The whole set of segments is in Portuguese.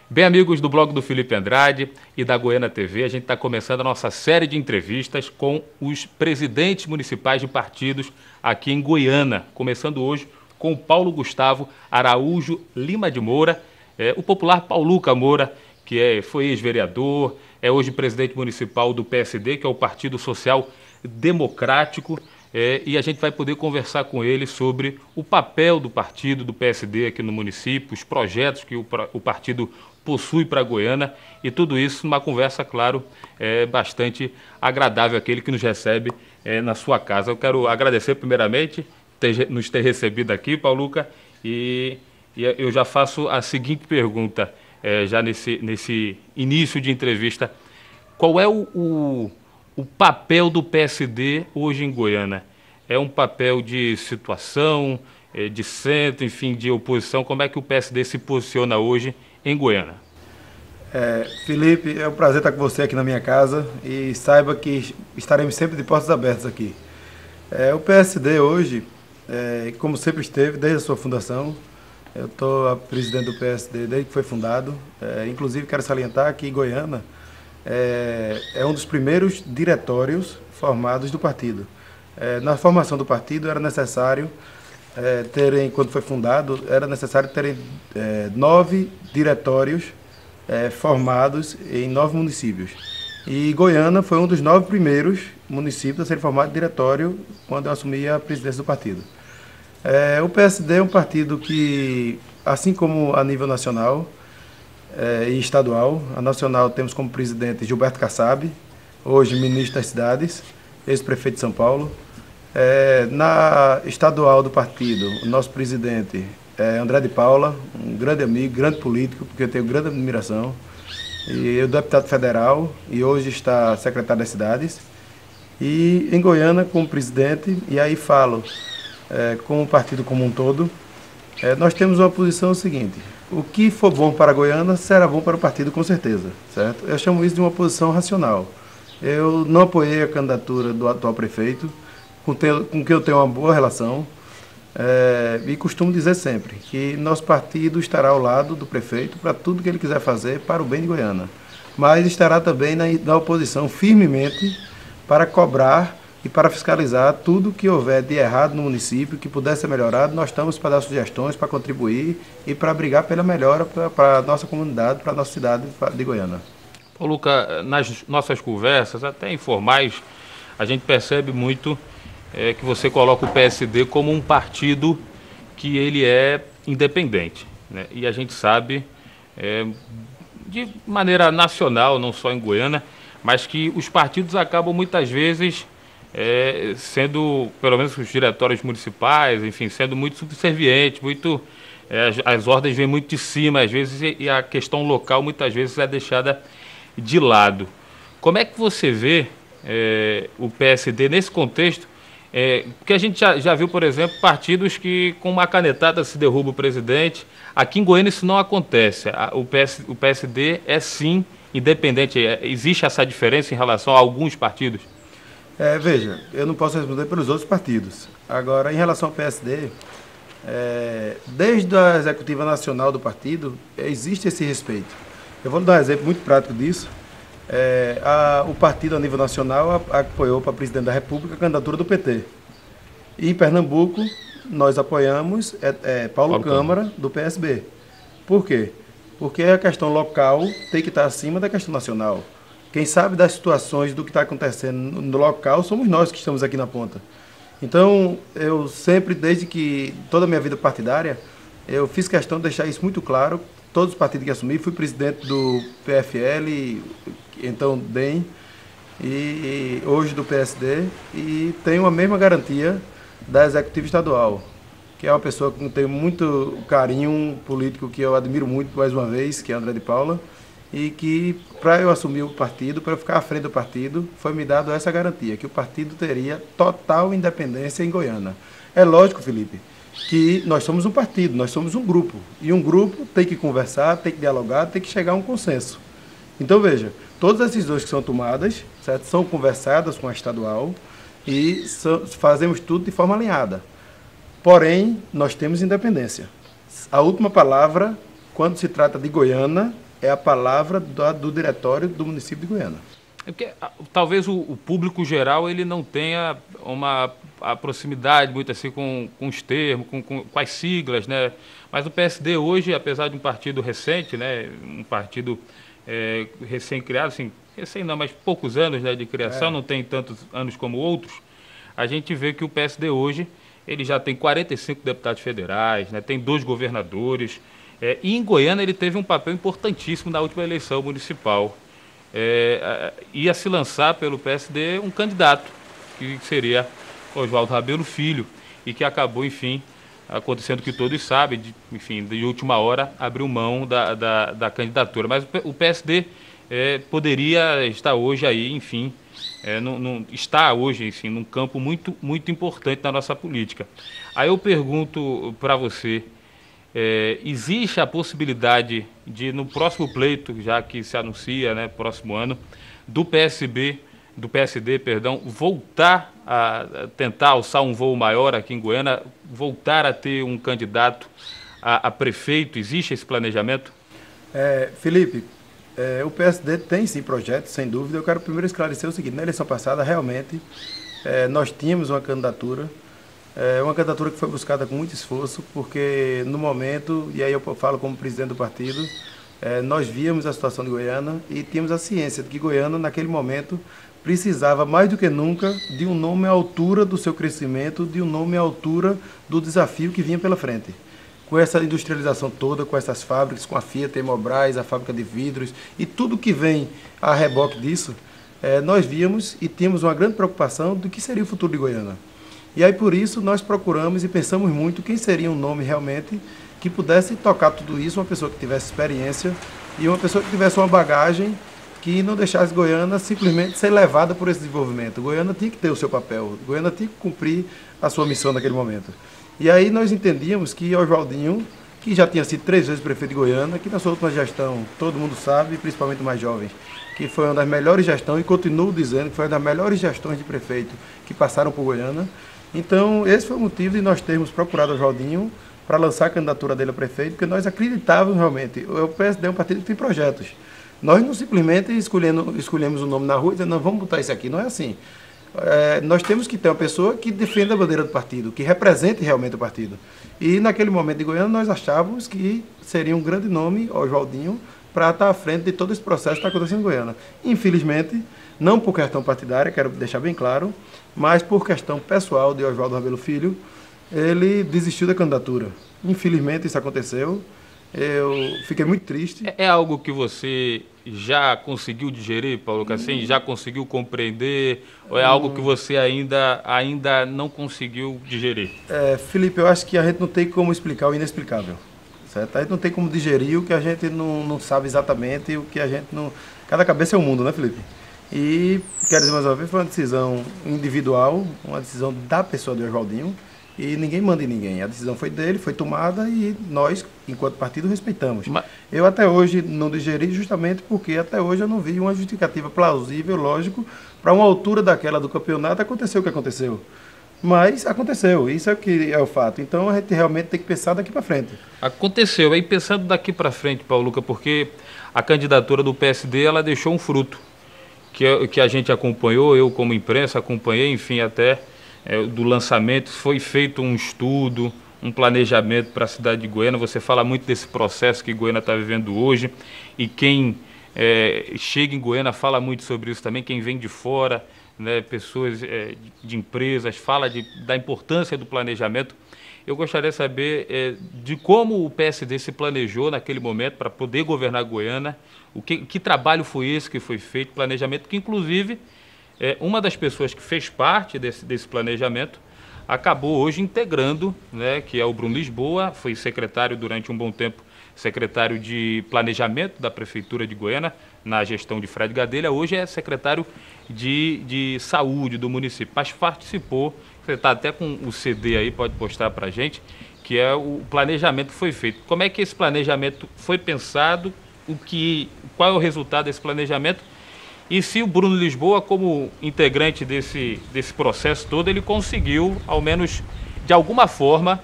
Bem, amigos do blog do Felipe Andrade e da Goiânia TV, a gente está começando a nossa série de entrevistas com os presidentes municipais de partidos aqui em Goiânia. Começando hoje com o Paulo Gustavo Araújo Lima de Moura, o popular Pauluca Moura, que foi ex-vereador, é hoje presidente municipal do PSD, que é o Partido Social Democrático. E a gente vai poder conversar com ele sobre o papel do partido, do PSD aqui no município, os projetos que o partido possui para a Goiânia e tudo isso numa conversa, claro, bastante agradável, aquele que nos recebe na sua casa. Eu quero agradecer primeiramente nos ter recebido aqui, Pauluca, e eu já faço a seguinte pergunta, já nesse início de entrevista. Qual é o papel do PSD hoje em Goiânia? É um papel de situação, de centro, enfim, de oposição? Como é que o PSD se posiciona hoje em Goiânia? Felipe, é um prazer estar com você aqui na minha casa e saiba que estaremos sempre de portas abertas aqui. O PSD hoje, como sempre esteve desde a sua fundação, eu estou presidente do PSD desde que foi fundado, inclusive quero salientar que Goiânia é um dos primeiros diretórios formados do partido. Na formação do partido era necessário quando foi fundado, era necessário terem 9 diretórios formados em 9 municípios. E Goiânia foi um dos 9 primeiros municípios a ser formado diretório quando eu assumi a presidência do partido. O PSD é um partido que, assim como a nível nacional e estadual, a nacional temos como presidente Gilberto Kassab, hoje ministro das cidades, ex-prefeito de São Paulo. Na estadual do partido, o nosso presidente é André de Paula, um grande amigo, grande político, porque eu tenho grande admiração. E eu deputado federal e hoje está secretário das cidades. E em Goiânia como presidente, e aí falo com o partido como um todo, nós temos uma posição seguinte: o que for bom para Goiânia será bom para o partido com certeza, certo? Eu chamo isso de uma posição racional. Eu não apoiei a candidatura do atual prefeito, com quem eu tenho uma boa relação, e costumo dizer sempre que nosso partido estará ao lado do prefeito para tudo que ele quiser fazer para o bem de Goiânia, mas estará também na oposição firmemente para cobrar e para fiscalizar tudo que houver de errado no município, que puder ser melhorado. Nós estamos para dar sugestões, para contribuir e para brigar pela melhora para a nossa comunidade, para a nossa cidade de Goiânia. Pauluca, nas nossas conversas, até informais, a gente percebe muito que você coloca o PSD como um partido que ele é independente, né? E a gente sabe, de maneira nacional, não só em Goiânia, mas que os partidos acabam muitas vezes sendo, pelo menos os diretórios municipais, enfim, sendo muito subservientes, muito, as ordens vêm muito de cima, às vezes, e a questão local muitas vezes é deixada de lado. Como é que você vê o PSD nesse contexto? Porque a gente já viu, por exemplo, partidos que com uma canetada se derruba o presidente. Aqui em Goiânia isso não acontece. O PSD é sim independente. Existe essa diferença em relação a alguns partidos? Veja, eu não posso responder pelos outros partidos. Agora, em relação ao PSD, desde a executiva nacional do partido, existe esse respeito. Eu vou dar um exemplo muito prático disso. O partido a nível nacional apoiou para presidente da República a candidatura do PT. E em Pernambuco, nós apoiamos Paulo Câmara, do PSB. Por quê? Porque a questão local tem que estar acima da questão nacional. Quem sabe das situações do que está acontecendo no local somos nós que estamos aqui na ponta. Então, eu sempre, desde que toda a minha vida partidária, eu fiz questão de deixar isso muito claro. Todos os partidos que assumi, fui presidente do PFL, então DEM, e hoje do PSD, e tenho a mesma garantia da executiva estadual, que é uma pessoa que tem muito carinho, um político que eu admiro muito, mais uma vez, que é André de Paula, e que, para eu assumir o partido, para eu ficar à frente do partido, foi me dado essa garantia, que o partido teria total independência em Goiânia. É lógico, Felipe, que nós somos um partido, nós somos um grupo, e um grupo tem que conversar, tem que dialogar, tem que chegar a um consenso. Então, veja, todas as decisões que são tomadas, certo, são conversadas com a estadual e fazemos tudo de forma alinhada. Porém, nós temos independência. A última palavra, quando se trata de Goiânia, é a palavra do diretório do município de Goiânia. É porque talvez o público geral ele não tenha a proximidade muito assim com os termos, com as siglas, né? Mas o PSD hoje, apesar de um partido recente, né, um partido recém-criado, assim, recém não, mas poucos anos, né, de criação, não tem tantos anos como outros, a gente vê que o PSD hoje ele já tem 45 deputados federais, né, tem 2 governadores, e em Goiânia ele teve um papel importantíssimo na última eleição municipal. Ia se lançar pelo PSD um candidato, que seria Oswaldo Rabelo Filho, e que acabou, enfim, acontecendo o que todos sabem, de última hora abriu mão da candidatura. Mas o PSD poderia estar hoje aí, enfim, está hoje, enfim, num campo muito, muito importante na nossa política. Aí eu pergunto para você, existe a possibilidade de, no próximo pleito, já que se anuncia, né, próximo ano, do PSD, voltar a tentar alçar um voo maior aqui em Goiânia, voltar a ter um candidato a prefeito? Existe esse planejamento? Felipe, o PSD tem sim projetos, sem dúvida. Eu quero primeiro esclarecer o seguinte: na eleição passada, realmente, nós tínhamos uma candidatura que foi buscada com muito esforço, porque no momento, e aí eu falo como presidente do partido, nós víamos a situação de Goiânia e tínhamos a ciência de que Goiânia, naquele momento, precisava mais do que nunca de um nome à altura do seu crescimento, de um nome à altura do desafio que vinha pela frente. Com essa industrialização toda, com essas fábricas, com a Fiat, a Hemobras, a fábrica de vidros e tudo que vem a reboque disso, nós víamos e tínhamos uma grande preocupação do que seria o futuro de Goiânia. E aí por isso nós procuramos e pensamos muito quem seria um nome realmente que pudesse tocar tudo isso, uma pessoa que tivesse experiência e uma pessoa que tivesse uma bagagem que não deixasse Goiânia simplesmente ser levada por esse desenvolvimento. Goiânia tinha que ter o seu papel, Goiânia tinha que cumprir a sua missão naquele momento. E aí nós entendíamos que Oswaldinho, que já tinha sido 3 vezes prefeito de Goiânia, que na sua última gestão, todo mundo sabe, principalmente mais jovens, que foi uma das melhores gestões, e continuo dizendo que foi uma das melhores gestões de prefeito que passaram por Goiânia. Então, esse foi o motivo de nós termos procurado Oswaldinho para lançar a candidatura dele a prefeito, porque nós acreditávamos realmente. O PSD é um partido que tem projetos. Nós não simplesmente escolhemos um nome na rua e dizendo, não, vamos botar isso aqui. Não é assim. Nós temos que ter uma pessoa que defenda a bandeira do partido, que represente realmente o partido. E naquele momento de Goiânia, nós achávamos que seria um grande nome, Oswaldinho, para estar à frente de todo esse processo que está acontecendo em Goiânia. Infelizmente, não por questão partidária, quero deixar bem claro, mas por questão pessoal de Oswaldo Rabelo Filho, ele desistiu da candidatura. Infelizmente isso aconteceu, eu fiquei muito triste. É algo que você já conseguiu digerir, Paulo Cassim? Já conseguiu compreender? Ou é algo que você ainda não conseguiu digerir? Felipe, eu acho que a gente não tem como explicar o inexplicável. Certo? A gente não tem como digerir o que a gente não sabe exatamente, o que a gente não... Cada cabeça é um mundo, né, Felipe? E, quero dizer mais uma vez, foi uma decisão individual, uma decisão da pessoa de Oswaldinho, e ninguém manda em ninguém. A decisão foi dele, foi tomada e nós, enquanto partido, respeitamos. Eu até hoje não digeri justamente porque até hoje eu não vi uma justificativa plausível, lógico, para uma altura daquela do campeonato acontecer o que aconteceu. Mas aconteceu, isso é o que é o fato. Então a gente realmente tem que pensar daqui para frente. Aconteceu, aí pensando daqui para frente, Paulo Luca, porque a candidatura do PSD ela deixou um fruto que a gente acompanhou, eu como imprensa acompanhei, enfim, até do lançamento. Foi feito um estudo, um planejamento para a cidade de Goiânia. Você fala muito desse processo que Goiânia está vivendo hoje, e quem chega em Goiânia fala muito sobre isso também, quem vem de fora, né, pessoas de empresas, fala da importância do planejamento. Eu gostaria de saber de como o PSD se planejou naquele momento para poder governar Goiânia, que trabalho foi esse que foi feito, planejamento que, inclusive, uma das pessoas que fez parte desse planejamento acabou hoje integrando, né, que é o Bruno Lisboa, foi secretário durante um bom tempo, secretário de Planejamento da Prefeitura de Goiânia, na gestão de Fred Gadelha, hoje é secretário de Saúde do município, mas participou, você está até com o CD aí, pode postar para a gente, que é o planejamento que foi feito. Como é que esse planejamento foi pensado, qual é o resultado desse planejamento, e se o Bruno Lisboa, como integrante desse processo todo, ele conseguiu, ao menos de alguma forma,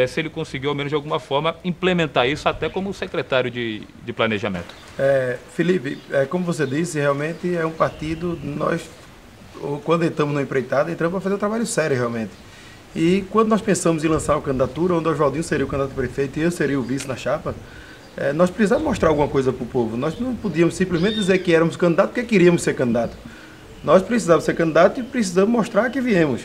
se ele conseguiu, ao menos de alguma forma, implementar isso até como secretário de planejamento. Felipe, como você disse, realmente é um partido, nós, quando entramos na empreitada, entramos para fazer um trabalho sério realmente. E quando nós pensamos em lançar uma candidatura, onde o Oswaldinho seria o candidato a prefeito e eu seria o vice na chapa, nós precisávamos mostrar alguma coisa para o povo. Nós não podíamos simplesmente dizer que éramos candidatos porque queríamos ser candidato. Nós precisávamos ser candidato e precisamos mostrar que viemos.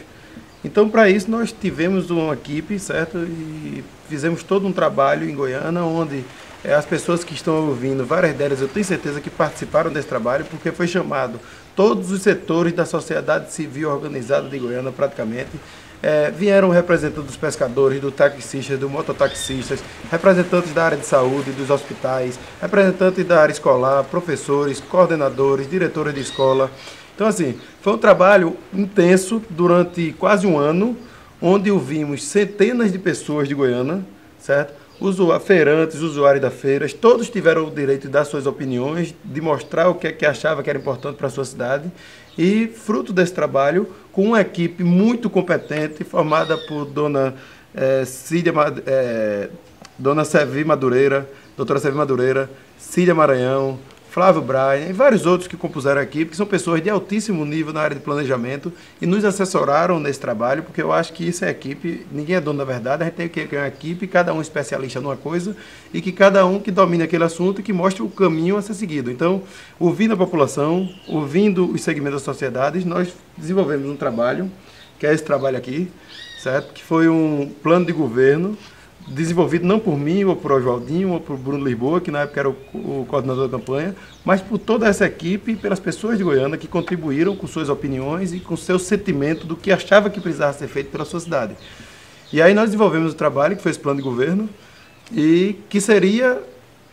Então, para isso, nós tivemos uma equipe, certo? E fizemos todo um trabalho em Goiânia, onde as pessoas que estão ouvindo, várias delas, eu tenho certeza que participaram desse trabalho, porque foi chamado todos os setores da sociedade civil organizada de Goiânia, praticamente. Vieram representantes dos pescadores, dos taxistas, dos mototaxistas, representantes da área de saúde, dos hospitais, representantes da área escolar, professores, coordenadores, diretores de escola. Então, assim, foi um trabalho intenso durante quase um ano, onde ouvimos centenas de pessoas de Goiânia, certo? Feirantes, usuários das feiras, todos tiveram o direito de dar suas opiniões, de mostrar o que achava que era importante para a sua cidade. E, fruto desse trabalho, com uma equipe muito competente, formada por dona Sevi Madureira, doutora Sevi Madureira, Cília Maranhão, Flávio Braia e vários outros que compuseram a equipe, que são pessoas de altíssimo nível na área de planejamento e nos assessoraram nesse trabalho, porque eu acho que isso é equipe, ninguém é dono da verdade, a gente tem que criar uma equipe, cada um especialista numa coisa e que cada um que domine aquele assunto e que mostre o caminho a ser seguido. Então, ouvindo a população, ouvindo os segmentos da sociedade, nós desenvolvemos um trabalho, que é esse trabalho aqui, certo? Que foi um plano de governo desenvolvido não por mim, ou por Oswaldinho, ou por Bruno Lisboa, que na época era o coordenador da campanha, mas por toda essa equipe e pelas pessoas de Goiânia que contribuíram com suas opiniões e com seu sentimento do que achava que precisava ser feito pela sua cidade. E aí nós desenvolvemos o trabalho, que foi esse plano de governo, e que seria,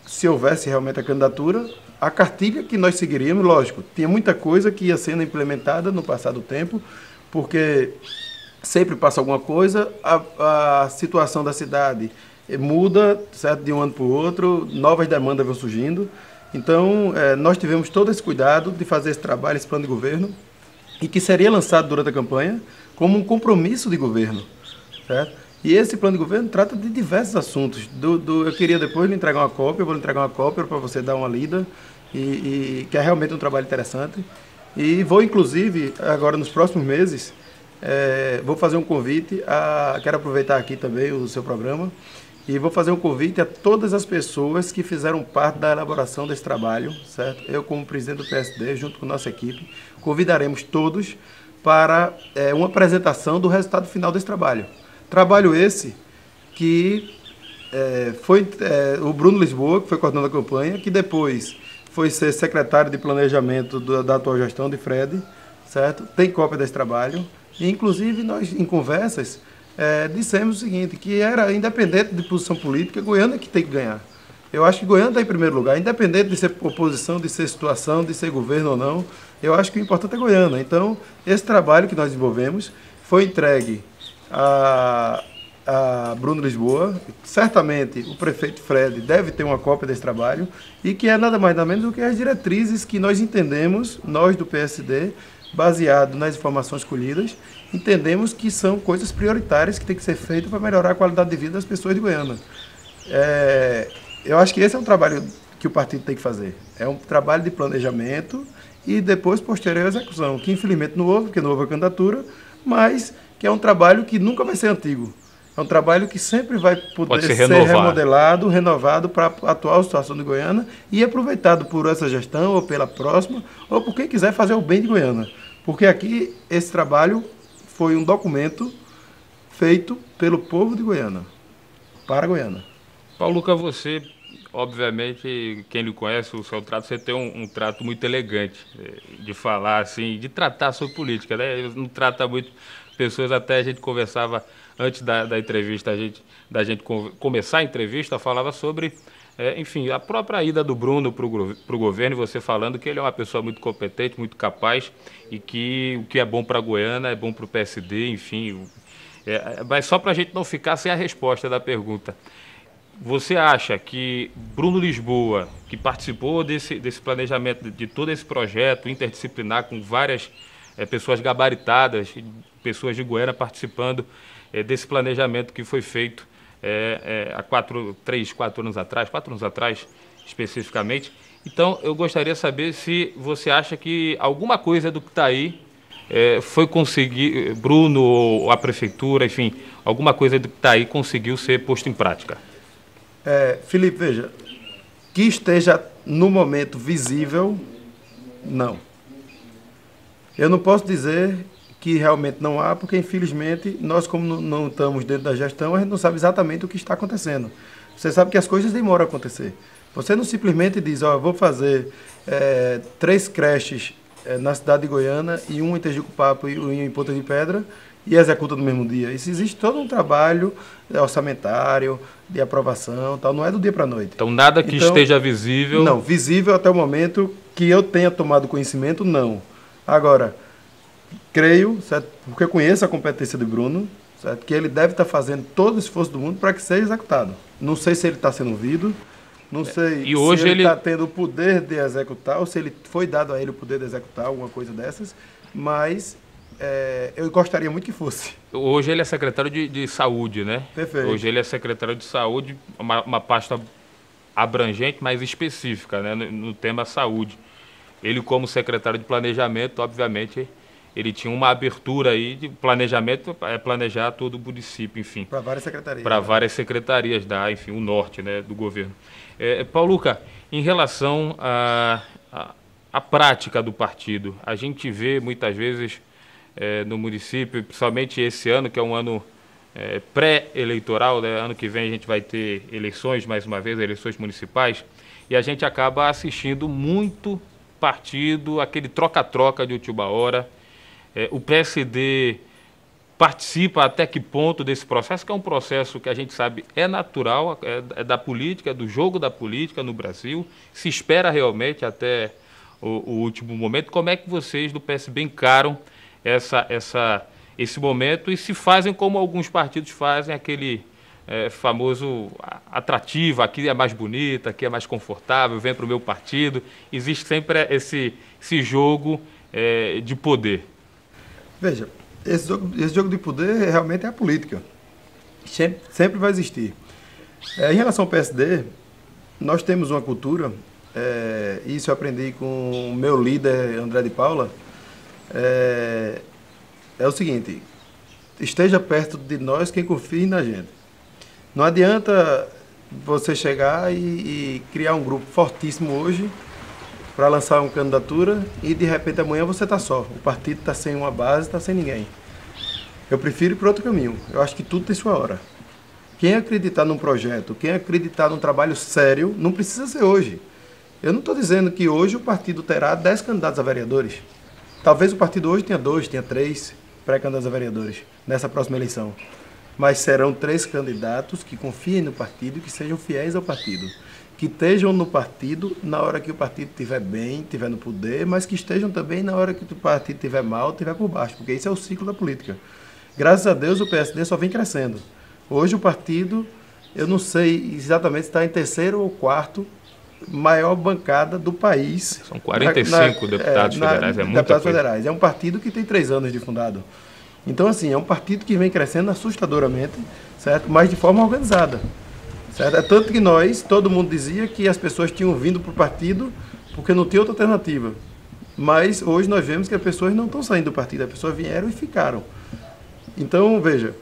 se houvesse realmente a candidatura, a cartilha que nós seguiríamos. Lógico, tinha muita coisa que ia sendo implementada no passar do tempo, porque sempre passa alguma coisa, a situação da cidade muda, certo, de um ano para o outro, novas demandas vão surgindo. Então, nós tivemos todo esse cuidado de fazer esse trabalho, esse plano de governo, e que seria lançado durante a campanha como um compromisso de governo, certo? E esse plano de governo trata de diversos assuntos. Eu queria depois lhe entregar uma cópia, eu vou lhe entregar uma cópia para você dar uma lida, que é realmente um trabalho interessante. E vou, inclusive, agora nos próximos meses, vou fazer um convite, quero aproveitar aqui também o seu programa, e vou fazer um convite a todas as pessoas que fizeram parte da elaboração desse trabalho, certo? Eu, como presidente do PSD, junto com nossa equipe, convidaremos todos para uma apresentação do resultado final desse trabalho. Trabalho esse que foi o Bruno Lisboa, que foi coordenador da campanha, que depois foi ser secretário de planejamento da atual gestão de Fred, certo? Tem cópia desse trabalho. E, inclusive, nós, em conversas, dissemos o seguinte, que era independente de posição política, Goiânia que tem que ganhar. Eu acho que Goiânia está em primeiro lugar, independente de ser oposição, de ser situação, de ser governo ou não, eu acho que o importante é Goiânia. Então, esse trabalho que nós desenvolvemos foi entregue a Bruno Lisboa. Certamente, o prefeito Fred deve ter uma cópia desse trabalho, e que é nada mais nada menos do que as diretrizes que nós entendemos, nós do PSD, baseado nas informações colhidas, entendemos que são coisas prioritárias que têm que ser feitas para melhorar a qualidade de vida das pessoas de Goiânia. Eu acho que esse é um trabalho que o partido tem que fazer. É um trabalho de planejamento e depois posterior à execução, que infelizmente não houve, porque não houve a candidatura, mas que é um trabalho que nunca vai ser antigo. É um trabalho que sempre vai poder ser remodelado, renovado para a atual situação de Goiânia e aproveitado por essa gestão ou pela próxima, ou por quem quiser fazer o bem de Goiânia. Porque aqui esse trabalho foi um documento feito pelo povo de Goiânia, para Goiânia. Paulo Luca, você, obviamente, quem lhe conhece, o seu trato, você tem um trato muito elegante de falar assim, de tratar sobre política, né? Não trata muito pessoas, até a gente conversava antes da entrevista, da gente começar a entrevista, falava sobre, enfim, a própria ida do Bruno para o governo, e você falando que ele é uma pessoa muito competente, muito capaz, e que o que é bom para Goiânia é bom para o PSD, enfim. Mas só para a gente não ficar sem a resposta da pergunta. Você acha que Bruno Lisboa, que participou desse planejamento, de todo esse projeto interdisciplinar, com várias pessoas gabaritadas, pessoas de Goiânia participando desse planejamento que foi feito há 4 anos atrás especificamente. Então, eu gostaria de saber se você acha que alguma coisa do que está aí foi conseguir, Bruno ou a prefeitura, enfim, alguma coisa do que está aí conseguiu ser posto em prática. Felipe, veja, que esteja no momento visível, não. Eu não posso dizer que realmente não há, porque infelizmente nós, como não estamos dentro da gestão, a gente não sabe exatamente o que está acontecendo. Você sabe que as coisas demoram a acontecer. Você não simplesmente diz, eu vou fazer 3 creches na cidade de Goiânia e um em Tejucupapo e um em Ponta de Pedra e executa no mesmo dia. Isso existe todo um trabalho orçamentário, de aprovação, tal. Não é do dia para a noite. Então nada que esteja visível... Não, visível até o momento que eu tenha tomado conhecimento, não. Agora, creio, certo, porque eu conheço a competência do Bruno, certo, que ele deve estar fazendo todo o esforço do mundo para que seja executado. Não sei se ele está sendo ouvido, não sei e hoje se ele está tendo o poder de executar, ou se ele foi dado a ele o poder de executar alguma coisa dessas, mas eu gostaria muito que fosse. Hoje ele é secretário de saúde, né? Perfeito. Hoje ele é secretário de saúde, uma pasta abrangente, mas específica, né, no tema saúde. Ele, como secretário de planejamento, obviamente, ele tinha uma abertura aí de planejamento, planejar todo o município, enfim. Para várias secretarias. Para várias secretarias enfim, o norte, né, do governo. Pauluca, em relação à prática do partido, a gente vê muitas vezes no município, principalmente esse ano, que é um ano pré-eleitoral, né, ano que vem a gente vai ter eleições, mais uma vez, eleições municipais, e a gente acaba assistindo muito partido, aquele troca-troca de última hora. O PSD participa até que ponto desse processo, que é um processo que a gente sabe é natural, é da política, é do jogo da política no Brasil, se espera realmente até o último momento. Como é que vocês do PSB encaram esse momento e se fazem como alguns partidos fazem, aquele famoso atrativo, aqui é mais bonita, aqui é mais confortável, vem para o meu partido. Existe sempre esse jogo de poder. Veja, esse jogo de poder realmente é a política. Sempre vai existir. Em relação ao PSD, nós temos uma cultura, isso eu aprendi com o meu líder, André de Paula, é o seguinte: esteja perto de nós quem confie na gente. Não adianta você chegar e criar um grupo fortíssimo hoje para lançar uma candidatura e de repente amanhã você está só. O partido está sem uma base, está sem ninguém. Eu prefiro ir para outro caminho. Eu acho que tudo tem sua hora. Quem acreditar num projeto, quem acreditar num trabalho sério, não precisa ser hoje. Eu não estou dizendo que hoje o partido terá 10 candidatos a vereadores. Talvez o partido hoje tenha 2, tenha 3 pré-candidatos a vereadores nessa próxima eleição. Mas serão 3 candidatos que confiem no partido e que sejam fiéis ao partido. Que estejam no partido na hora que o partido estiver bem, estiver no poder, mas que estejam também na hora que o partido estiver mal, estiver por baixo, porque esse é o ciclo da política. Graças a Deus o PSD só vem crescendo. Hoje o partido, eu não sei exatamente se está em 3º ou 4º maior bancada do país. São 45 deputados federais, é muita deputados coisa. Federais. É um partido que tem 3 anos de fundado. Então, assim, é um partido que vem crescendo assustadoramente, certo? Mas de forma organizada, certo? É tanto que todo mundo dizia que as pessoas tinham vindo para o partido porque não tinha outra alternativa. Mas hoje nós vemos que as pessoas não estão saindo do partido, as pessoas vieram e ficaram. Então, veja,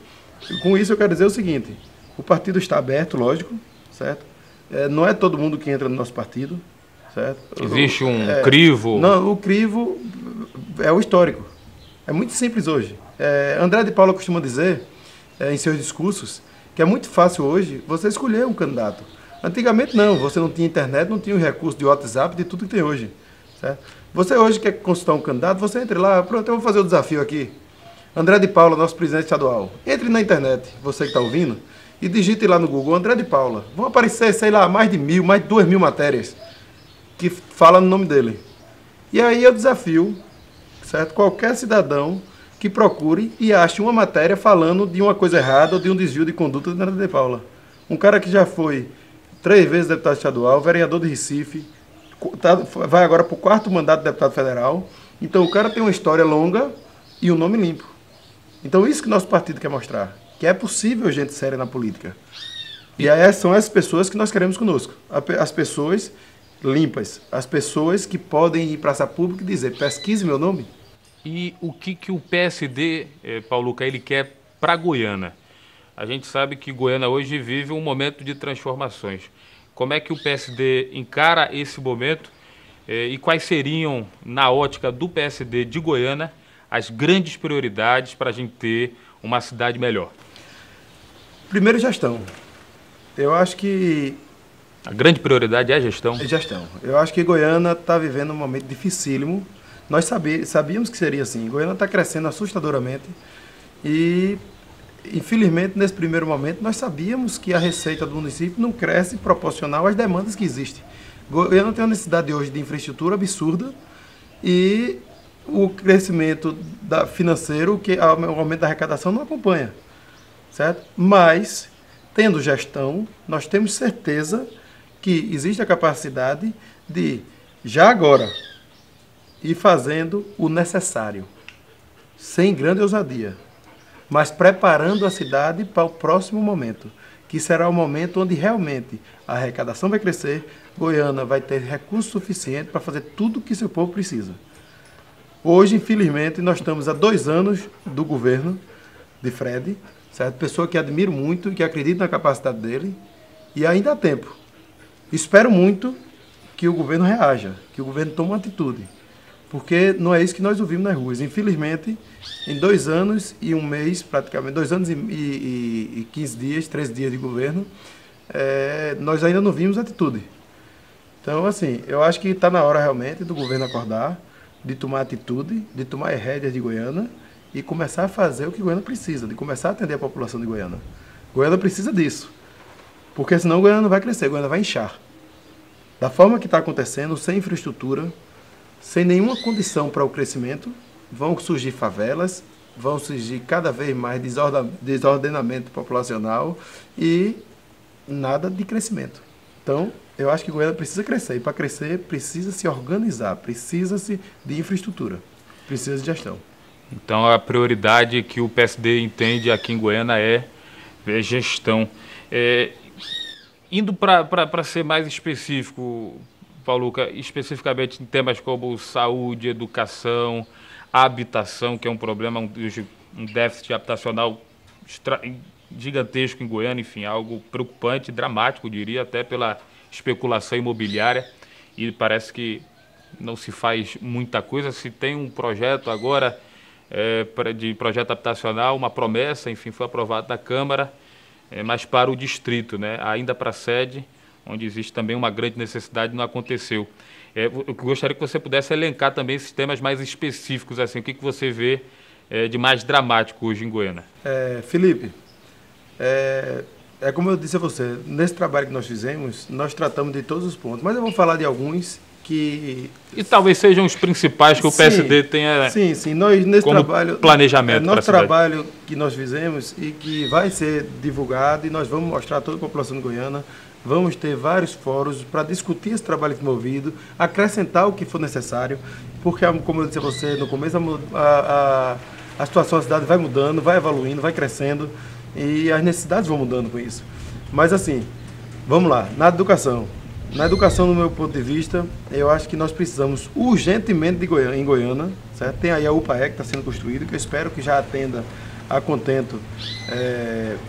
com isso eu quero dizer o seguinte: o partido está aberto, lógico, certo? Não é todo mundo que entra no nosso partido, certo? Existe um crivo? Não, o crivo é o histórico. É muito simples hoje. André de Paula costuma dizer, em seus discursos, que é muito fácil hoje você escolher um candidato. Antigamente não, você não tinha internet, não tinha o recurso de WhatsApp, de tudo que tem hoje. Certo? Você hoje quer consultar um candidato, você entra lá, pronto, eu vou fazer o desafio aqui. André de Paula, nosso presidente estadual. Entre na internet, você que está ouvindo, e digite lá no Google André de Paula. Vão aparecer, sei lá, mais de 2.000 matérias que falam no nome dele. E aí eu desafio, certo? Qualquer cidadão que procure e ache uma matéria falando de uma coisa errada ou de um desvio de conduta de André de Paula. Um cara que já foi 3 vezes deputado estadual, vereador de Recife, vai agora para o 4º mandato de deputado federal. Então o cara tem uma história longa e um nome limpo. Então isso que nosso partido quer mostrar. que é possível gente séria na política. E aí são essas pessoas que nós queremos conosco. As pessoas limpas, as pessoas que podem ir para a praça pública e dizer, pesquise meu nome. E o que o PSD, Pauluca, ele quer para Goiânia? A gente sabe que Goiânia hoje vive um momento de transformações. Como é que o PSD encara esse momento e quais seriam, na ótica do PSD de Goiânia, as grandes prioridades para a gente ter uma cidade melhor? Primeiro, gestão. Eu acho que... A grande prioridade é a gestão? É gestão. Eu acho que Goiânia está vivendo um momento dificílimo. Nós sabíamos que seria assim. Goiânia está crescendo assustadoramente e, infelizmente, nesse primeiro momento, nós sabíamos que a receita do município não cresce proporcional às demandas que existem. Goiânia tem uma necessidade hoje de infraestrutura absurda e o crescimento financeiro, o aumento da arrecadação não acompanha, certo? Mas, tendo gestão, nós temos certeza que existe a capacidade de, já agora, ir fazendo o necessário, sem grande ousadia, mas preparando a cidade para o próximo momento, que será o momento onde realmente a arrecadação vai crescer, Goiânia vai ter recurso suficiente para fazer tudo o que seu povo precisa. Hoje, infelizmente, nós estamos há 2 anos do governo de Fred, certo? Pessoa que admiro muito e que acredito na capacidade dele, e ainda há tempo. Espero muito que o governo reaja, que o governo tome uma atitude, porque não é isso que nós ouvimos nas ruas. Infelizmente, em 2 anos e 1 mês, praticamente, 2 anos e 15 dias, 13 dias de governo, nós ainda não vimos atitude. Então, assim, eu acho que está na hora realmente do governo acordar, de tomar atitude, de tomar as rédeas de Goiânia e começar a fazer o que Goiânia precisa, de começar a atender a população de Goiânia. Goiânia precisa disso, porque senão Goiânia não vai crescer, Goiânia vai inchar. Da forma que está acontecendo, sem infraestrutura, sem nenhuma condição para o crescimento, vão surgir favelas, vão surgir cada vez mais desordenamento populacional e nada de crescimento. Então, eu acho que Goiânia precisa crescer, e para crescer precisa se organizar, precisa-se de infraestrutura, precisa de gestão. Então, a prioridade que o PSD entende aqui em Goiânia é gestão. Indo para ser mais específico, Pauluca, especificamente em temas como saúde, educação, habitação, que é um problema, um déficit habitacional gigantesco em Goiânia, enfim, algo preocupante, dramático, diria, até pela especulação imobiliária, e parece que não se faz muita coisa. Se tem um projeto agora de projeto habitacional, uma promessa, enfim, foi aprovado na Câmara, mas para o distrito, né? Ainda para a sede, onde existe também uma grande necessidade, não aconteceu. Eu gostaria que você pudesse elencar também esses temas mais específicos, assim, o que você vê de mais dramático hoje em Goiânia. Felipe, como eu disse a você, nesse trabalho que nós fizemos, nós tratamos de todos os pontos, mas eu vou falar de alguns que... E talvez sejam os principais que o PSD tenha nós, nesse como trabalho, planejamento. Nosso trabalho que nós fizemos e que vai ser divulgado, e nós vamos mostrar a toda a população de Goiânia, vamos ter vários fóruns para discutir esse trabalho desenvolvido, acrescentar o que for necessário, porque, como eu disse a você, no começo a situação da cidade vai mudando, vai evoluindo, vai crescendo, e as necessidades vão mudando com isso. Mas assim, vamos lá, na educação. Na educação, no meu ponto de vista, eu acho que nós precisamos urgentemente em Goiânia, certo? Tem aí a UPAE que está sendo construída, que eu espero que já atenda a contento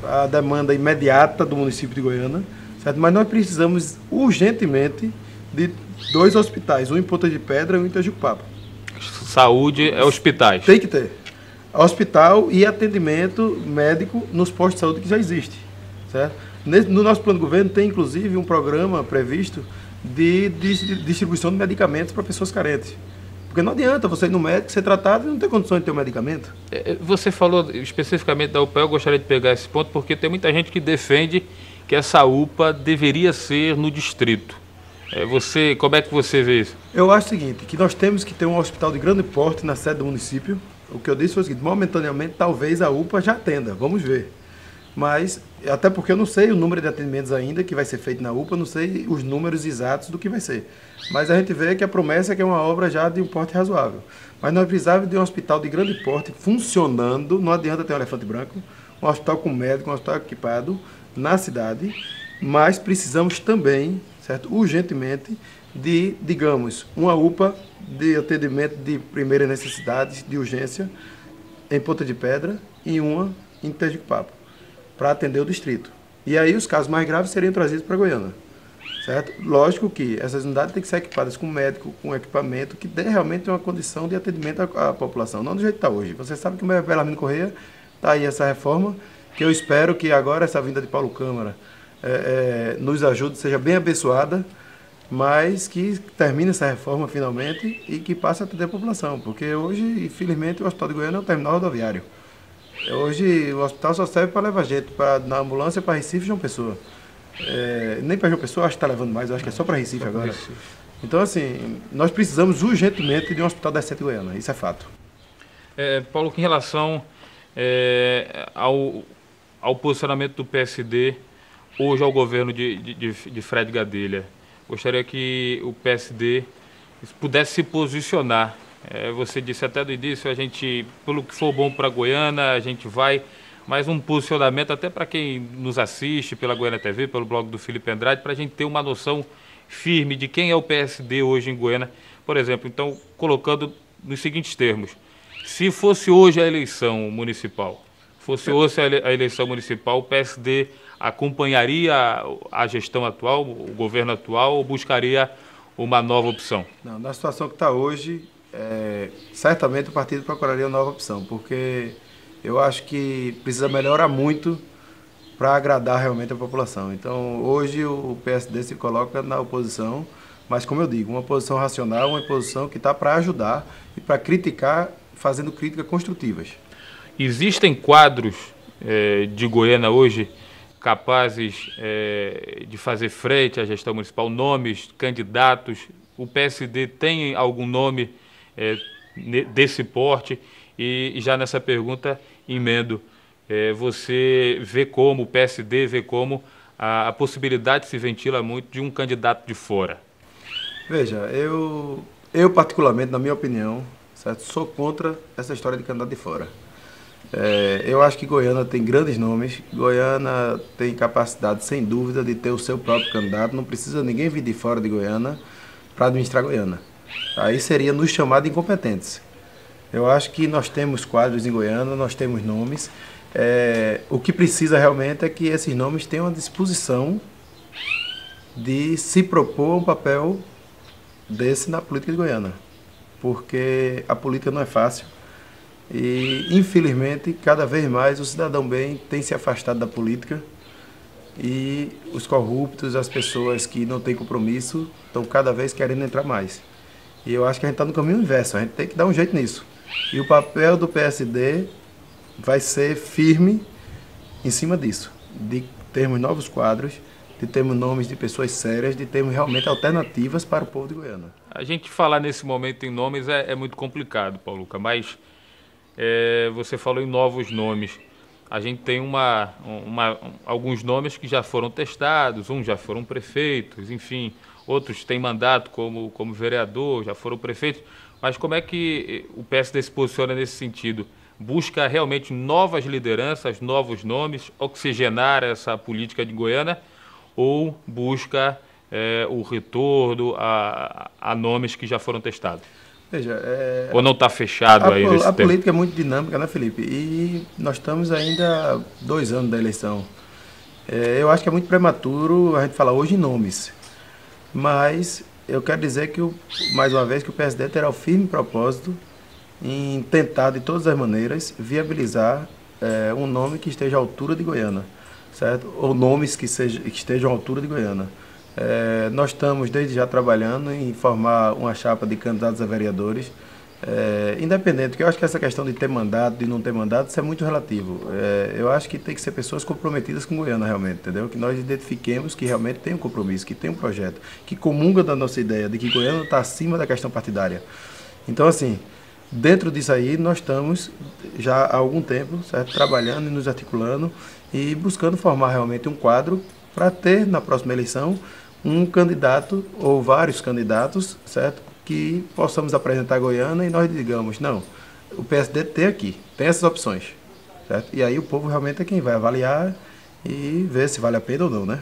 a demanda imediata do município de Goiânia, certo? Mas nós precisamos urgentemente de 2 hospitais, um em Ponta de Pedra e um em Itajubapa. Saúde é hospitais. Tem que ter. Hospital e atendimento médico nos postos de saúde que já existe, certo? No nosso plano de governo tem inclusive um programa previsto de distribuição de medicamentos para pessoas carentes. Porque não adianta você ir no médico, ser tratado e não ter condições de ter um medicamento. Você falou especificamente da UPA, eu gostaria de pegar esse ponto, porque tem muita gente que defende que essa UPA deveria ser no distrito. Como é que você vê isso? Eu acho o seguinte, que nós temos que ter um hospital de grande porte na sede do município. O que eu disse foi o seguinte, momentaneamente talvez a UPA já atenda, vamos ver. Mas, até porque eu não sei o número de atendimentos ainda que vai ser feito na UPA, não sei os números exatos do que vai ser. Mas a gente vê que a promessa é que é uma obra já de um porte razoável. Mas nós precisávamos de um hospital de grande porte funcionando, não adianta ter um elefante branco, um hospital com médico, um hospital equipado na cidade, mas precisamos também, certo, urgentemente, de, digamos, uma UPA de atendimento de primeiras necessidades, de urgência, em Ponta de Pedra e uma em Sergipe-Papo, para atender o distrito. E aí os casos mais graves seriam trazidos para Goiânia. Certo? Lógico que essas unidades têm que ser equipadas com médico, com equipamento que dê realmente uma condição de atendimento à população, não do jeito que está hoje. Você sabe que o Belarmino Corrêa está aí essa reforma, que eu espero que agora essa vinda de Paulo Câmara nos ajude, seja bem abençoada, mas que termine essa reforma finalmente e que passe a atender a população, porque hoje, infelizmente, o Hospital de Goiânia é um terminal rodoviário. Hoje o hospital só serve para levar gente na ambulância para Recife e João Pessoa. Nem para João Pessoa, acho que está levando mais, acho que é só para Recife agora. Então, assim, nós precisamos urgentemente de um hospital decente em Goiânia, isso é fato. Paulo, em relação ao posicionamento do PSD hoje ao governo de Fred Gadelha, gostaria que o PSD pudesse se posicionar. Você disse até do início, a gente, pelo que for bom para Goiânia, a gente vai... Mas um posicionamento até para quem nos assiste pela Goiânia TV, pelo blog do Felipe Andrade, para a gente ter uma noção firme de quem é o PSD hoje em Goiânia. Por exemplo, então, colocando nos seguintes termos, se fosse hoje a eleição municipal, o PSD acompanharia a gestão atual, o governo atual, ou buscaria uma nova opção? Não, na situação que está hoje, certamente o partido procuraria uma nova opção, porque... eu acho que precisa melhorar muito para agradar realmente a população. Então, hoje o PSD se coloca na oposição, mas como eu digo, uma oposição racional, uma oposição que está para ajudar e para criticar, fazendo críticas construtivas. Existem quadros de Goiânia hoje capazes de fazer frente à gestão municipal, nomes, candidatos? O PSD tem algum nome desse porte? E já nessa pergunta, emendo, você vê como, o PSD vê como a possibilidade se ventila muito de um candidato de fora? Veja, eu particularmente, na minha opinião, certo, sou contra essa história de candidato de fora. Eu acho que Goiânia tem grandes nomes, Goiânia tem capacidade, sem dúvida, de ter o seu próprio candidato, não precisa ninguém vir de fora de Goiânia para administrar Goiânia. Aí seria nos chamar de incompetentes. Eu acho que nós temos quadros em Goiânia, nós temos nomes. O que precisa realmente é que esses nomes tenham a disposição de se propor um papel desse na política de Goiânia. Porque a política não é fácil e, infelizmente, cada vez mais o cidadão bem tem se afastado da política e os corruptos, as pessoas que não têm compromisso, estão cada vez querendo entrar mais. E eu acho que a gente está no caminho inverso, a gente tem que dar um jeito nisso. E o papel do PSD vai ser firme em cima disso, de termos novos quadros, de termos nomes de pessoas sérias, de termos realmente alternativas para o povo de Goiânia. A gente falar nesse momento em nomes é muito complicado, Paulo Luca, mas você falou em novos nomes. A gente tem alguns nomes que já foram testados, uns já foram prefeitos, enfim, outros têm mandato como vereador, já foram prefeitos. Mas como é que o PSD se posiciona nesse sentido? Busca realmente novas lideranças, novos nomes, oxigenar essa política de Goiânia, ou busca o retorno a nomes que já foram testados? Veja, ou não está fechado aí nesse tempo? A tempo? política é muito dinâmica, né, Felipe? E nós estamos ainda há 2 anos da eleição. Eu acho que é muito prematuro a gente falar hoje em nomes, mas eu quero dizer que, mais uma vez, que o PSD terá o firme propósito em tentar, de todas as maneiras, viabilizar um nome que esteja à altura de Goiânia, certo? Ou nomes que estejam à altura de Goiânia. Nós estamos, desde já, trabalhando em formar uma chapa de candidatos a vereadores, independente, porque eu acho que essa questão de ter mandato, de não ter mandato, isso é muito relativo. Eu acho que tem que ser pessoas comprometidas com Goiânia, realmente, entendeu? Que nós identifiquemos que realmente tem um compromisso, que tem um projeto, que comunga da nossa ideia de que Goiânia está acima da questão partidária. Então, assim, dentro disso aí, nós estamos já há algum tempo, certo? Trabalhando e nos articulando e buscando formar realmente um quadro para ter, na próxima eleição, um candidato ou vários candidatos, certo? Que possamos apresentar a Goiânia e nós digamos, não, o PSD tem aqui, tem essas opções. certo? E aí o povo realmente é quem vai avaliar e ver se vale a pena ou não, né?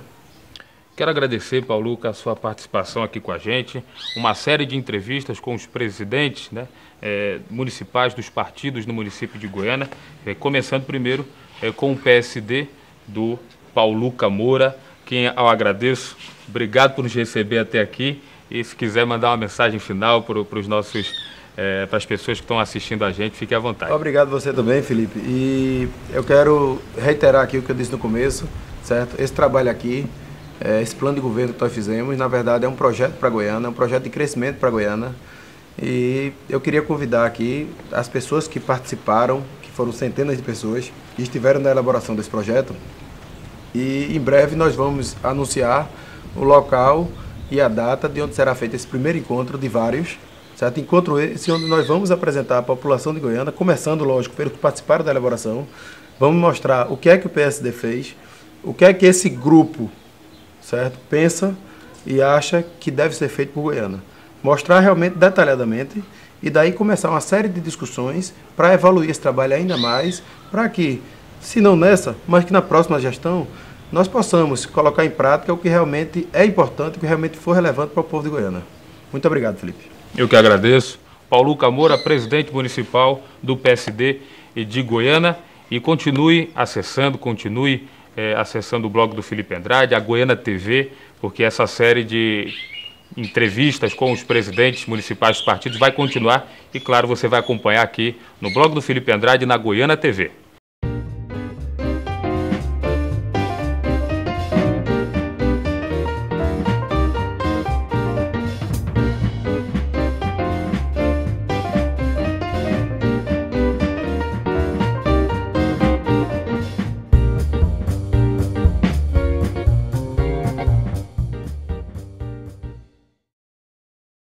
Quero agradecer, Pauluca, a sua participação aqui com a gente. Uma série de entrevistas com os presidentes, né, municipais dos partidos no município de Goiânia. Começando primeiro com o PSD do Pauluca Moura, quem eu agradeço. Obrigado por nos receber até aqui. E se quiser mandar uma mensagem final para os nossos, para as pessoas que estão assistindo a gente, fique à vontade. Obrigado você também, Felipe. E eu quero reiterar aqui o que eu disse no começo, certo? Esse trabalho aqui, esse plano de governo que nós fizemos, na verdade é um projeto para Goiânia, é um projeto de crescimento para Goiânia. E eu queria convidar aqui as pessoas que participaram, que foram centenas de pessoas, que estiveram na elaboração desse projeto. E em breve nós vamos anunciar o local e a data de onde será feito esse primeiro encontro de vários, certo? Encontro esse onde nós vamos apresentar a população de Goiânia, começando, lógico, pelos que participaram da elaboração. Vamos mostrar o que é que o PSD fez, o que é que esse grupo, certo, pensa e acha que deve ser feito por Goiânia. Mostrar realmente detalhadamente e daí começar uma série de discussões para evoluir esse trabalho ainda mais, para que, se não nessa, mas que na próxima gestão, nós possamos colocar em prática o que realmente é importante, o que realmente for relevante para o povo de Goiânia. Muito obrigado, Felipe. Eu que agradeço. Pauluca Moura, presidente municipal do PSD de Goiânia. E continue acessando o blog do Felipe Andrade, a Goiânia TV, porque essa série de entrevistas com os presidentes municipais dos partidos vai continuar. E, claro, você vai acompanhar aqui no blog do Felipe Andrade e na Goiânia TV.